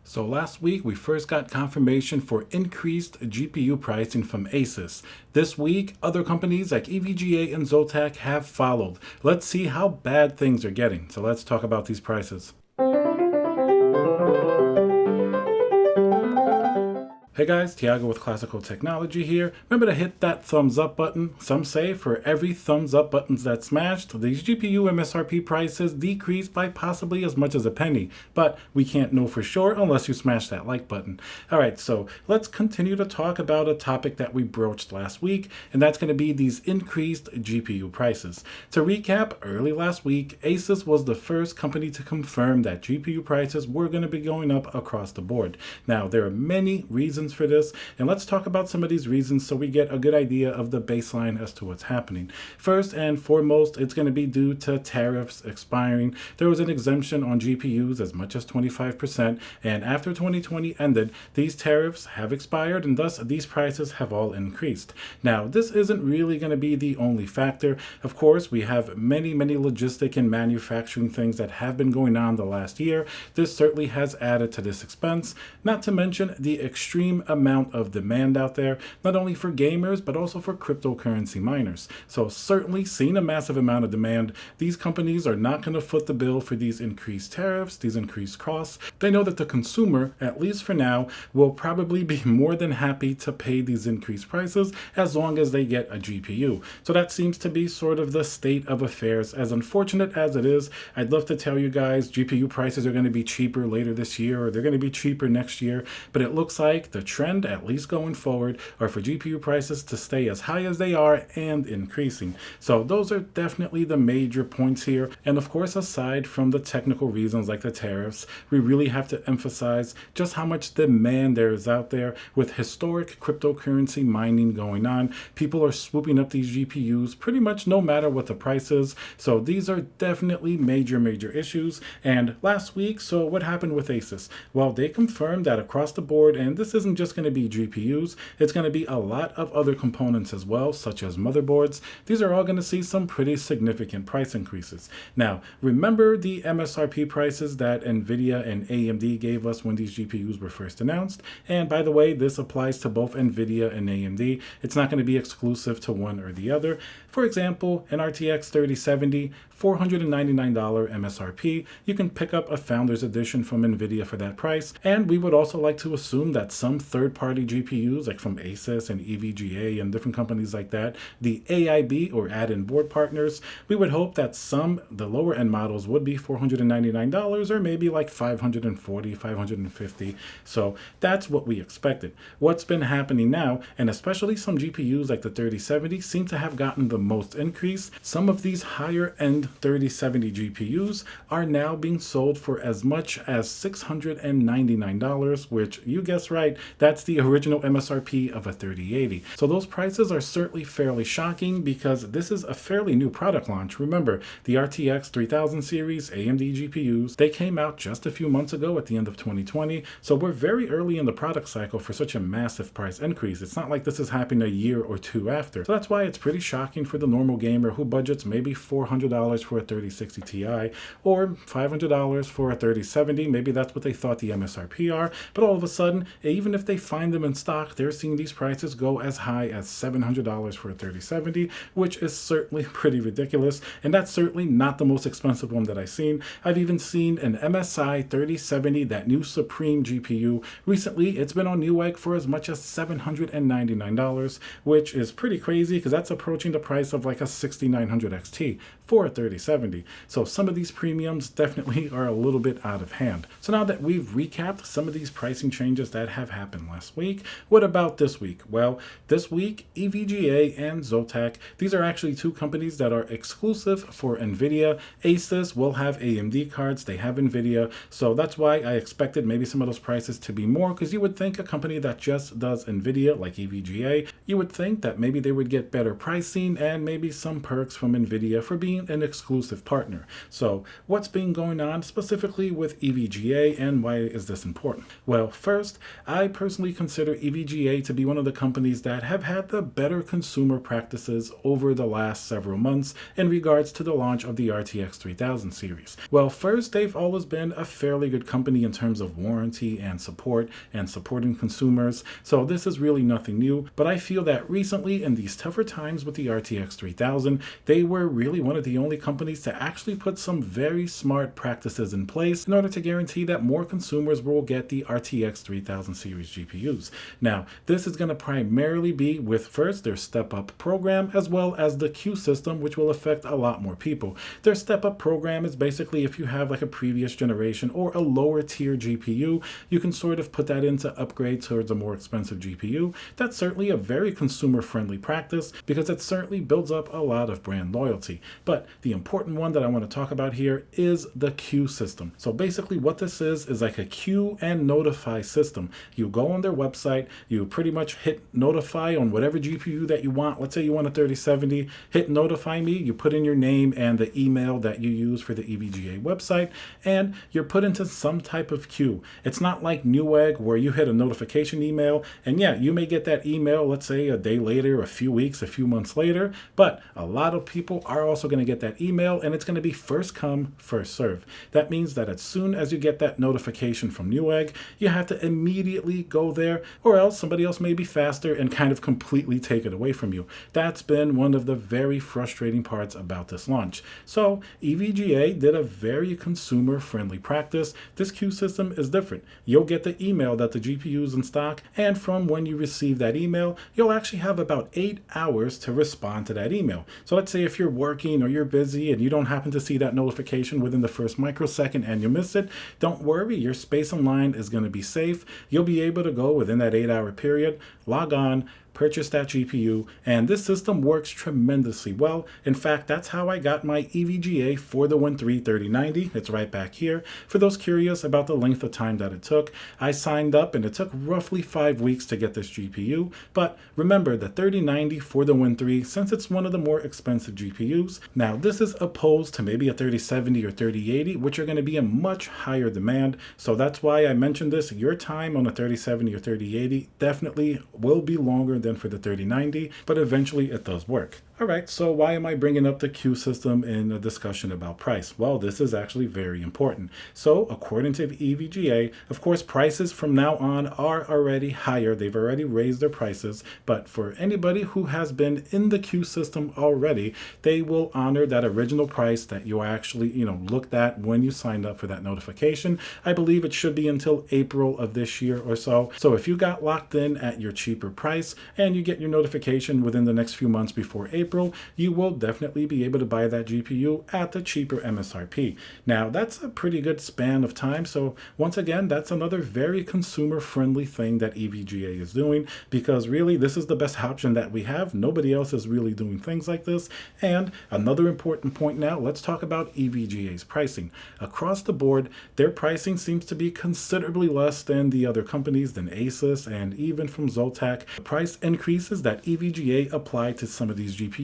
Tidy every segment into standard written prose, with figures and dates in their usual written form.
So last week, we first got confirmation for increased GPU pricing from Asus. This week, other companies like EVGA and Zotac have followed. Let's see how bad things are getting. So let's talk about these prices. Hey guys, Tiago with Classical Technology here. Remember to hit that thumbs up button. Some say for every thumbs up buttons that's smashed, these GPU MSRP prices decrease by possibly as much as a penny. But we can't know for sure unless you smash that like button. Alright, so let's continue to talk about a topic that we broached last week, and that's going to be these increased GPU prices. To recap, early last week, Asus was the first company to confirm that GPU prices were going to be going up across the board. Now, there are many reasons for this, and let's talk about some of these reasons so we get a good idea of the baseline as to what's happening. First and foremost, it's going to be due to tariffs expiring. There was an exemption on GPUs as much as 25%, and after 2020 ended, these tariffs have expired, and thus these prices have all increased. Now, this isn't really going to be the only factor. Of course, we have many logistic and manufacturing things that have been going on the last year. This certainly has added to this expense, not to mention the extreme amount of demand out there, not only for gamers, but also for cryptocurrency miners. So certainly seeing a massive amount of demand, these companies are not going to foot the bill for these increased tariffs, these increased costs. They know that the consumer, at least for now, will probably be more than happy to pay these increased prices as long as they get a GPU. So that seems to be sort of the state of affairs. As unfortunate as it is, I'd love to tell you guys GPU prices are going to be cheaper later this year, or they're going to be cheaper next year, but it looks like the trend, at least going forward, are for GPU prices to stay as high as they are and increasing. So those are definitely the major points here. And of course, aside from the technical reasons like the tariffs, we really have to emphasize just how much demand there is out there with historic cryptocurrency mining going on. People are swooping up these GPUs pretty much no matter what the price is. So these are definitely major issues. And last week, so what happened with Asus? Well, they confirmed that across the board, and this isn't just going to be GPUs, it's going to be a lot of other components as well, such as motherboards. These are all going to see some pretty significant price increases. Now, remember the MSRP prices that Nvidia and AMD gave us when these GPUs were first announced? And by the way, this applies to both Nvidia and AMD. It's not going to be exclusive to one or the other. For example, an RTX 3070, $499 MSRP. You can pick up a Founders Edition from Nvidia for that price. And we would also like to assume that some third-party GPUs, like from Asus and EVGA and different companies like that, the AIB or add-in board partners, we would hope that the lower-end models would be $499 or maybe like $540, $550. So that's what we expected. What's been happening now, and especially some GPUs like the 3070 seem to have gotten the most increase. Some of these higher-end 3070 GPUs are now being sold for as much as $699, which, you guessed right, that's the original MSRP of a 3080. So those prices are certainly fairly shocking because this is a fairly new product launch. Remember, the RTX 3000 series AMD GPUs, they came out just a few months ago at the end of 2020. So we're very early in the product cycle for such a massive price increase. It's not like this is happening a year or two after. So that's why it's pretty shocking for the normal gamer who budgets maybe $400 for a 3060 Ti or $500 for a 3070. Maybe that's what they thought the MSRP are. But all of a sudden, even if they find them in stock, they're seeing these prices go as high as $700 for a 3070, which is certainly pretty ridiculous. And that's certainly not the most expensive one that I've seen. I've even seen an MSI 3070, that new Supreme GPU. Recently, it's been on Newegg for as much as $799, which is pretty crazy because that's approaching the price of like a 6900 XT for a 3070. So some of these premiums definitely are a little bit out of hand. So now that we've recapped some of these pricing changes that have happened last week, what about this week? Well, this week, EVGA and Zotac, these are actually two companies that are exclusive for Nvidia. Asus will have AMD cards, they have Nvidia, so that's why I expected maybe some of those prices to be more, because you would think a company that just does Nvidia, like EVGA, you would think that maybe they would get better pricing and maybe some perks from Nvidia for being an exclusive partner. So what's been going on specifically with EVGA and why is this important? Well, first, I personally consider EVGA to be one of the companies that have had the better consumer practices over the last several months in regards to the launch of the RTX 3000 series. Well, first, they've always been a fairly good company in terms of warranty and support and supporting consumers, so this is really nothing new, but I feel that recently in these tougher times with the RTX 3000, they were really one of the only companies to actually put some very smart practices in place in order to guarantee that more consumers will get the RTX 3000 series GPUs. Now, this is going to primarily be with first their step-up program as well as the Q system, which will affect a lot more people. Their step-up program is basically if you have like a previous generation or a lower tier GPU, you can sort of put that into upgrade towards a more expensive GPU. That's certainly a very consumer-friendly practice because it certainly builds up a lot of brand loyalty. But the important one that I want to talk about here is the Q system. So basically what this is like a queue and notify system. You go on their website, you pretty much hit notify on whatever GPU that you want. Let's say you want a 3070, hit notify me, you put in your name and the email that you use for the EVGA website, and you're put into some type of queue. It's not like Newegg where you hit a notification email and yeah, you may get that email, let's say a day later, a few weeks, a few months later, but a lot of people are also going to get that email and it's going to be first come, first serve. That means that as soon as you get that notification from Newegg, you have to immediately go there or else somebody else may be faster and kind of completely take it away from you. That's been one of the very frustrating parts about this launch. So EVGA did a very consumer-friendly practice. This queue system is different. You'll get the email that the GPU is in stock, and from when you receive that email, you'll actually have about 8 hours to respond to that email. So let's say if you're working or you're busy and you don't happen to see that notification within the first microsecond and you miss it, don't worry, your space online is going to be safe. You'll be able to go within that 8-hour period, log on, purchase that GPU, and this system works tremendously well. In fact, that's how I got my EVGA for the Win 3 3090. It's right back here. For those curious about the length of time that it took, I signed up and it took roughly 5 weeks to get this GPU. But remember, the 3090 for the Win 3, since it's one of the more expensive GPUs, now this is opposed to maybe a 3070 or 3080, which are going to be a much higher demand. So that's why I mentioned this. Your time on a 3070 or 3080 definitely will be longer than for the 3090, but eventually it does work. All right, so why am I bringing up the Q system in a discussion about price? Well, this is actually very important. So according to EVGA, of course, prices from now on are already higher. They've already raised their prices, but for anybody who has been in the Q system already, they will honor that original price that you actually, looked at when you signed up for that notification. I believe it should be until April of this year or so. So if you got locked in at your cheaper price and you get your notification within the next few months before April, you will definitely be able to buy that GPU at the cheaper MSRP. Now, that's a pretty good span of time. So once again, that's another very consumer-friendly thing that EVGA is doing, because really this is the best option that we have. Nobody else is really doing things like this. And another important point now, let's talk about EVGA's pricing. Across the board, their pricing seems to be considerably less than the other companies, than Asus and even from Zotac. The price increases that EVGA applied to some of these GPUs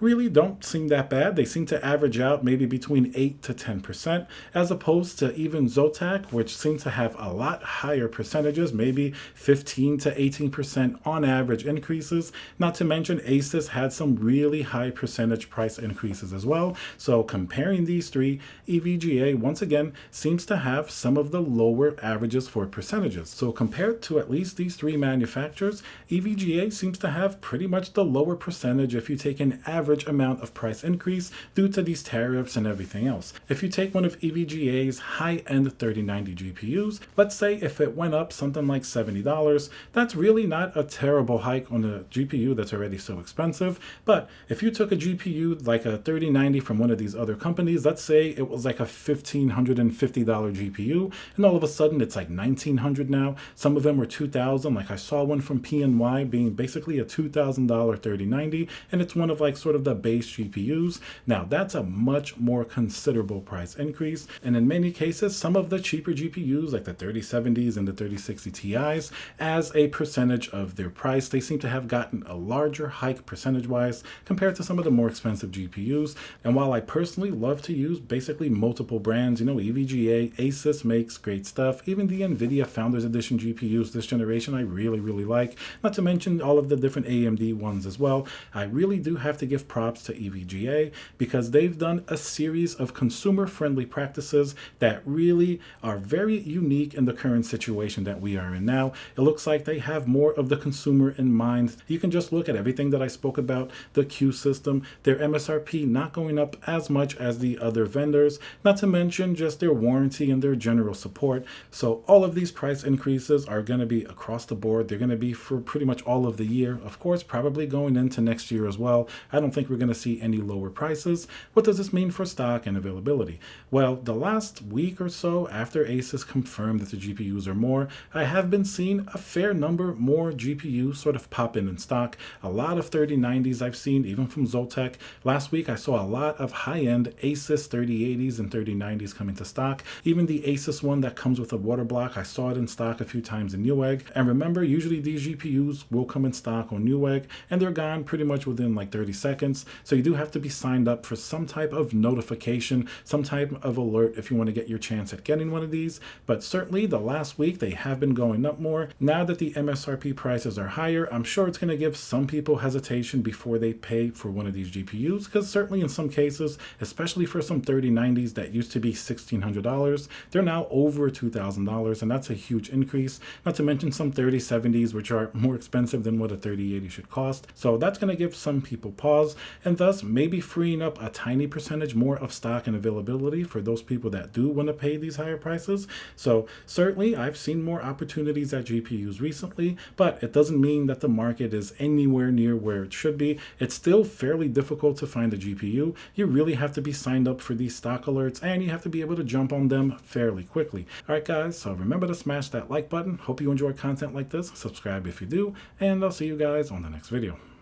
really don't seem that bad. They seem to average out maybe between 8 to 10%, as opposed to even Zotac, which seems to have a lot higher percentages, maybe 15 to 18% on average increases. Not to mention Asus had some really high percentage price increases as well. So comparing these three, EVGA once again seems to have some of the lower averages for percentages. So compared to at least these three manufacturers, EVGA seems to have pretty much the lower percentage if you take an average amount of price increase due to these tariffs and everything else. If you take one of EVGA's high-end 3090 GPUs, let's say if it went up something like $70, that's really not a terrible hike on a GPU that's already so expensive. But if you took a GPU like a 3090 from one of these other companies, let's say it was like a $1,550 GPU, and all of a sudden it's like $1,900 now. Some of them were $2,000, like I saw one from PNY being basically a $2,000 3090, and it it's one of like sort of the base GPUs. Now that's a much more considerable price increase. And in many cases, some of the cheaper GPUs like the 3070s and the 3060 Ti's, as a percentage of their price, they seem to have gotten a larger hike percentage-wise compared to some of the more expensive GPUs. And while I personally love to use basically multiple brands, EVGA, Asus makes great stuff. Even the Nvidia Founders Edition GPUs this generation I really like, not to mention all of the different AMD ones as well. I really do have to give props to EVGA because they've done a series of consumer-friendly practices that really are very unique in the current situation that we are in now. It looks like they have more of the consumer in mind. You can just look at everything that I spoke about, the queue system, their MSRP not going up as much as the other vendors, not to mention just their warranty and their general support. So all of these price increases are going to be across the board. They're going to be for pretty much all of the year. Of course, probably going into next year as well. I don't think we're going to see any lower prices. What does this mean for stock and availability? Well, the last week or so after Asus confirmed that the GPUs are more, I have been seeing a fair number more GPUs sort of pop in stock. A lot of 3090s I've seen, even from Zotac. Last week I saw a lot of high-end Asus 3080s and 3090s coming to stock. Even the Asus one that comes with a water block, I saw it in stock a few times in Newegg. And remember, usually these GPUs will come in stock on Newegg and they're gone pretty much within like 30 seconds. So you do have to be signed up for some type of notification, some type of alert if you want to get your chance at getting one of these. But certainly the last week they have been going up more. Now that the MSRP prices are higher, I'm sure it's going to give some people hesitation before they pay for one of these GPUs, because certainly in some cases, especially for some 3090s that used to be $1,600, they're now over $2,000, and that's a huge increase. Not to mention some 3070s, which are more expensive than what a 3080 should cost. So that's going to give some people pause, and thus maybe freeing up a tiny percentage more of stock and availability for those people that do want to pay these higher prices. So certainly I've seen more opportunities at GPUs recently, but it doesn't mean that the market is anywhere near where it should be. It's still fairly difficult to find a GPU. You really have to be signed up for these stock alerts, and you have to be able to jump on them fairly quickly. All right, guys, so remember to smash that like button. Hope you enjoy content like this. Subscribe if you do, and I'll see you guys on the next video.